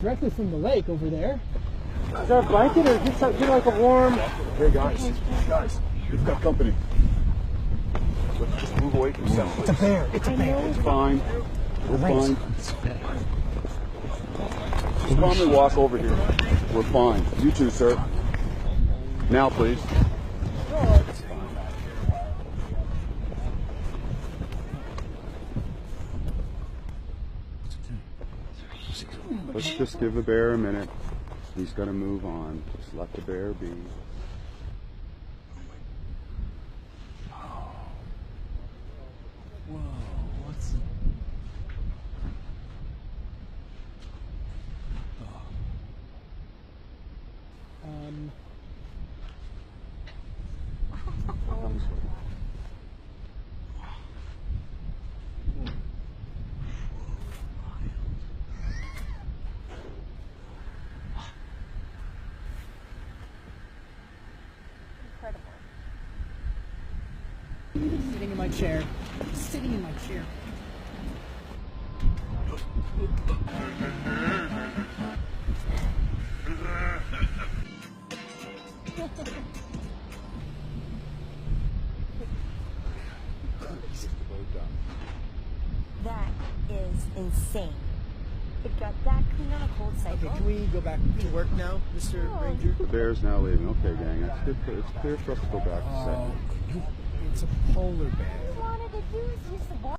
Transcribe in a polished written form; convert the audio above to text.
Directly from the lake over there. Is there a blanket or get like a warm? Hey guys, we've got company. Let's just move away from center. It's a bear. It's a bear. It's fine. We're fine. Just calmly walk over here. We're fine. You too, sir. Now, please. Let's just give the bear a minute. He's got to move on. Just let the bear be. Whoa, what's... Sitting in my chair. Sitting in my chair. That is insane. It got that clean on a cold cycle. Okay, can we go back to work now, Mr. Ranger? The bear's now leaving. Okay, gang. It's clear for us to go back to set. It's a polar bear. All we wanted to do is use the water.